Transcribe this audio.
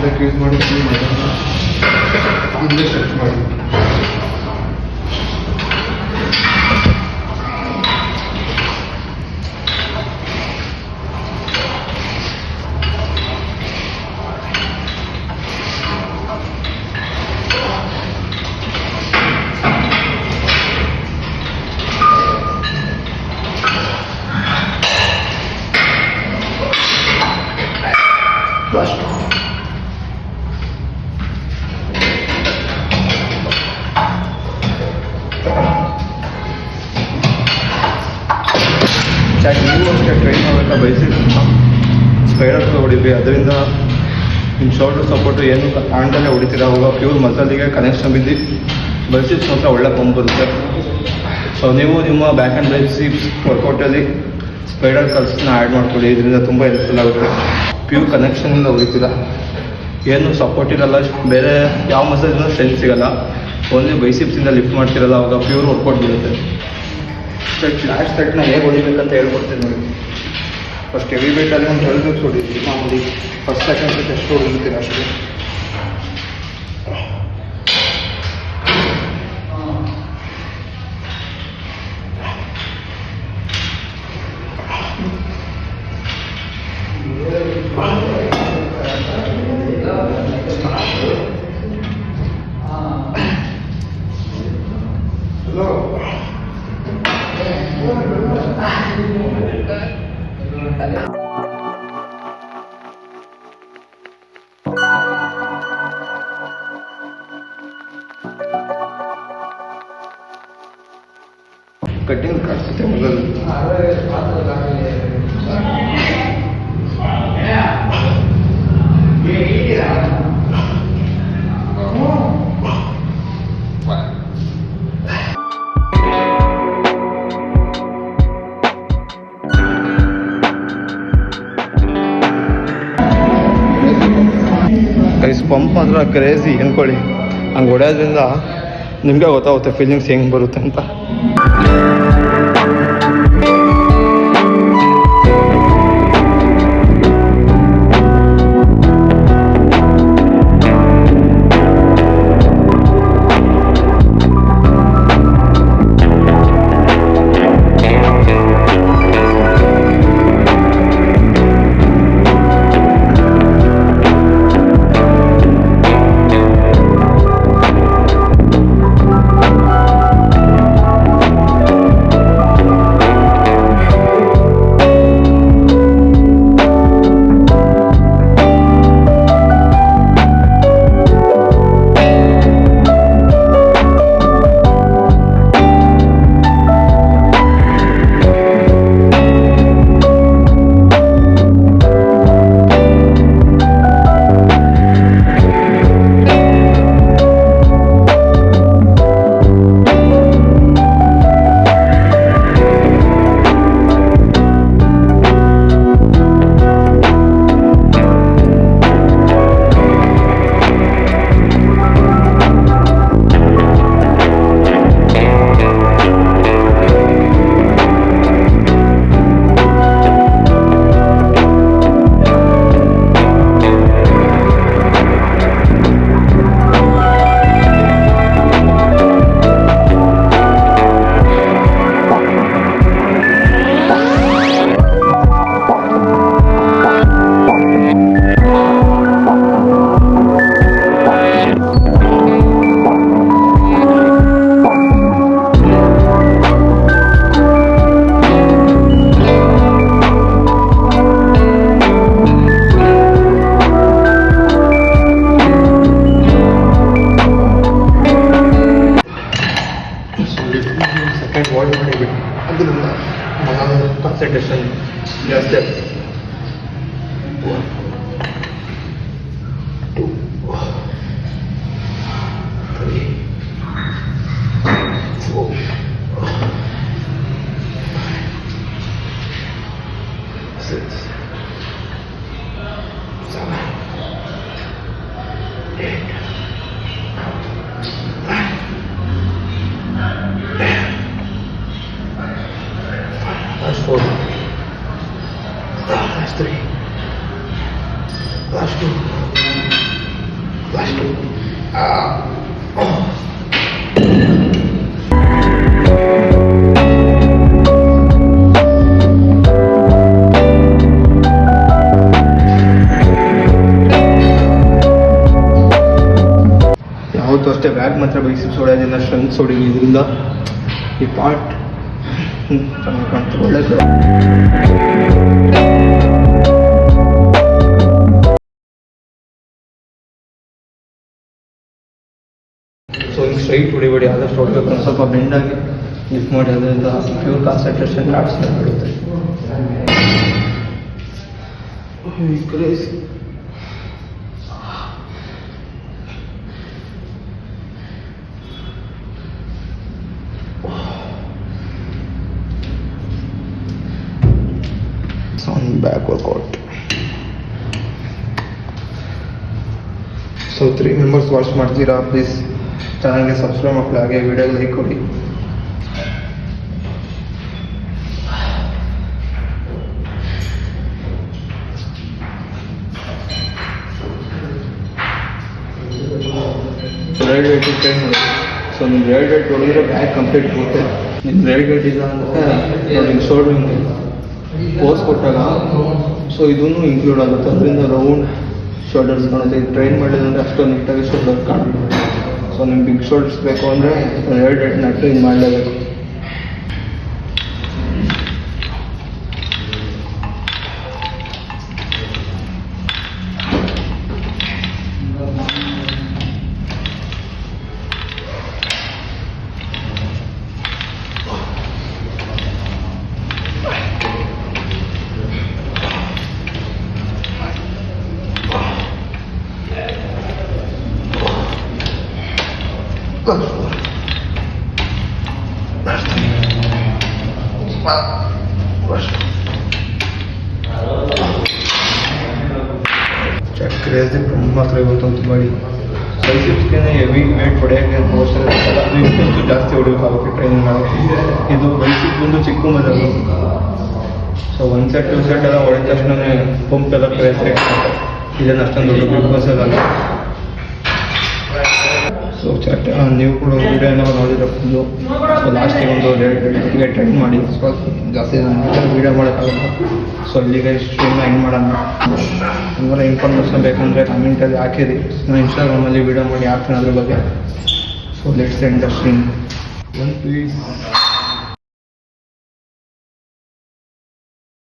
ಅದಕ್ಕೆ ಯೂಸ್ ಮಾಡಿ ಇಲ್ಲೇ ಸ್ಟ್ರೆಚ್ ಮಾಡಿ. ನೀವು ಅಷ್ಟೇ ಟ್ರೈನ್ ಆಗುತ್ತಾ ಬೈಸಿಕ್ ಸ್ಪೈಡರ್ ಹೊಡಿಬೇಕು. ಅದರಿಂದ ನಿಮ್ಮ ಶೋಲ್ಡರ್ ಸಪೋರ್ಟು ಏನು ಹ್ಯಾಂಡಲ್ಲೇ ಹೊಡಿತೀರ, ಅವಾಗ ಪ್ಯೂರ್ ಮಸಲಿಗೆ ಕನೆಕ್ಷನ್ ಬಿದ್ದು ಬೈಸಿಪ್ಸ್ ಮಾತ್ರ ಒಳ್ಳೆ ಪಂಪ್ ಬರುತ್ತೆ. ಸೊ ನೀವು ನಿಮ್ಮ ಬ್ಯಾಕ್ ಆ್ಯಂಡ್ ಬೈಸಿಪ್ಸ್ ವರ್ಕೌಟಲ್ಲಿ ಸ್ಪೈಡರ್ ಕಲ್ಸ್ನ ಆ್ಯಡ್ ಮಾಡ್ಕೊಳ್ಳಿ. ಇದರಿಂದ ತುಂಬ ಹೆಲ್ಪ್ಫುಲ್ ಆಗುತ್ತೆ. ಪ್ಯೂರ್ ಕನೆಕ್ಷನಿಂದ ಹೊಡಿತೀರ, ಏನು ಸಪೋರ್ಟ್ ಇರಲ್ಲ, ಬೇರೆ ಯಾವ ಮಸಲಿಂದ ಸ್ಟ್ರೆಂತ್ ಸಿಗೋಲ್ಲ. ಓನ್ಲಿ ಬೈಸಿಪ್ಸಿಂದ ಲಿಫ್ಟ್ ಮಾಡ್ತಿರಲ್ಲ, ಅವಾಗ ಪ್ಯೂರ್ ವರ್ಕೌಟ್ ಬರುತ್ತೆ. ಲಾಸ್ಟ್ ಸೆಟ್ನ ಹೇಗೆ ಹೊಡಿಬೇಕಂತ ಹೇಳ್ಕೊಡ್ತೀನಿ ನೋಡಿ. ಫಸ್ಟ್ ಹೆವಿ ವೇಟಲ್ಲಿ ಒಂದು 12 reps ಹೊಡಿತೀವಿ ಮಾಮೂಲಿ. ಫಸ್ಟ್ ಸೆಕೆಂಡ್ ಸೆಟ್ ಎಷ್ಟು ಹೊಡಿತೀರ ಅಷ್ಟು. ಕಟ್ಟಿಂಗ್ ಕಾಣಿಸುತ್ತೆ ಮೊದಲು. ಗೈಸ್ ಪಂಪ್ ಮಾತ್ರ ಕ್ರೇಜಿ ಅಂದ್ಕೊಳ್ಳಿ. ಹಂಗೆ ಹೊಡೆಯೋದ್ರಿಂದ ನಿಮಗೆ ಗೊತ್ತಾಗುತ್ತೆ ಫೀಲಿಂಗ್ಸ್ ಹೆಂಗೆ ಬರುತ್ತೆ ಅಂತ. ಸೆಕೆಂಡ್ ವಾಲ್ಡ್ ಮಾಡಿಬಿಟ್ಟು ಅದರಿಂದ ಕಾನ್ಸಂಟ್ರೇಷನ್ ಜಾಸ್ತಿ ಆಗ್ತದೆ. 1 2 3 4 6 7 8 Last 4. Last 3. Last 2. ಯಾವತ್ತೂ ಅಷ್ಟೇ ಬ್ಯಾಗ್ ಮಾತ್ರ ಬೈಸಿಪ್ಸ್ ಹೊಡೆಯೋದ್ರಿಂದ ಸ್ಟ್ರೆಂಗ್ಸ್ ಹೊಡಿಲಿ, ಇದರಿಂದ ಈ ಪಾರ್ಟ್ ಒಳ್ಳೆಯದು. ಸೊ ಹಿಂಗೆ ಸ್ಟ್ರೈಟ್ ಹೊಡಿಬೇಡಿ, ಆದಷ್ಟು ಹೊಡಬೇಕು, ಸ್ವಲ್ಪ ಬೆಂಡಾಗಿ ಲಿಫ್ಟ್ ಮಾಡಿ, ಅದರಿಂದ ಪ್ಯೂರ್ ಕಾನ್ಸಂಟ್ರೇಷನ್ ಲ್ಯಾಬ್ಸ್ ಬೀಳುತ್ತೆ. Back workout. So 3 members watch ಮಾಡ್ತೀರಾ, ಪ್ಲೀಸ್ ಚಾನಲ್ಗೆ ಸಬ್ಸ್ಕ್ರೈಬ್ ಮಾಡಿ, ಹಾಗೆ ವಿಡಿಯೋಗೆ ಲೈಕ್ ಕೊಡಿ. ರೈಡ್ ವೇಟ್ ಟ್ರೈನ್ ಮಾಡಿ. ಸೊ ನಿಮ್ಮ ರೈಡ್ ವೇಟ್ ಹೊಡೆದ್ರೆ ಬ್ಯಾಕ್ ಕಂಪ್ಲೀಟ್ ಹೋಗುತ್ತೆ. ನಿಮ್ಮ ರೈಡ್ ವೇಟ್ ಇಲ್ಲ ಅಂದರೆ ನೋಡಿ ಶೋಲ್ಡ್ರ್ ಹಿಂಗೆ ಪೋಸ್ ಕೊಟ್ಟಾಗ ಸೊ ಇದನ್ನು ಇನ್ಕ್ಲೂಡ್ ಆಗುತ್ತೆ, ಅದರಿಂದ ರೌಂಡ್ ಶೋಲ್ಡರ್ಸ್ ಕಾಣುತ್ತೆ. ಇದು ಟ್ರೈನ್ ಮಾಡಿದ್ರೆ ಅಷ್ಟೊಂದು ನೀಟಾಗಿ ಶೋಲ್ಡರ್ ಕಾಣುತ್ತೆ. ಸೊ ನಿಮ್ಗೆ ಬಿಗ್ ಶೋಲ್ಡರ್ಸ್ ಬೇಕು ಅಂದರೆ ರೈಡ್ ವೇಟ್ನ ಟ್ರೈನ್ ಮಾಡಲೇಬೇಕು. ಕ್ರೇಜಿ ಮಾತ್ರ ಇವತ್ತೊಂದು ಮಾಡಿ ಬೈಸಿಪ್ಸ್ಗೆ ಹೆವಿ ವೇಟ್ ಹೊಡೆಯೋಕ್ಕೆ ಅವಶ್ಯಕ ಇರುತ್ತಲ್ಲ, ಅದು ಇನ್ನೂ ಜಾಸ್ತಿ ಹೊಡಿಬೇಕಾಗುತ್ತೆ ಟ್ರೈನಿಂಗ್ ಮಾಡೋಕ್ಕೆ. ಇದು ಬೈಸಿಪ್ ಬಂದು ಚಿಕ್ಕ ಮಜಲು. ಸೊ 1 ಸೆಟ್ 2 ಸೆಟ್ ಎಲ್ಲ ಹೊಡೆದ ತಕ್ಷಣ ಪಂಪ್ ಎಲ್ಲ ಕ್ರೇಜ್ ಆಗ್ತದೆ. ಇದನ್ನು ಅಷ್ಟೊಂದು ದೊಡ್ಡ ಬಿಗ್ಬಾಸಲ್ಲ. ಸೊ ನೀವು ಕೂಡ ವಿಡಿಯೋ ಎಲ್ಲ ನೋಡಿದ್ರೆ ಫುಲ್ಲು. ಸೊ ಲಾಸ್ಟಿಗೆ ಒಂದು 2 ಟ್ರೈನ್ ಮಾಡಿ, ಸ್ವಲ್ಪ ಜಾಸ್ತಿ ವೀಡಿಯೋ ಮಾಡೋಕ್ಕಾಗಲ್ಲ. ಸೊ ಇಲ್ಲಿಗೆ ಸ್ಟ್ರೀಮ್ನ ಎಂಡ್ ಮಾಡೋಣ. ಏನಾರ ಇನ್ಫಾರ್ಮೇಷನ್ ಬೇಕಂದರೆ ಕಮೆಂಟಲ್ಲಿ ಹಾಕಿರಿ, ನಾನು ಇನ್ಸ್ಟಾಗ್ರಾಮಲ್ಲಿ ವೀಡಿಯೋ ಮಾಡಿ ಹಾಕ್ತೀನಿ ಅದ್ರ ಬಗ್ಗೆ. So let's end the stream. Please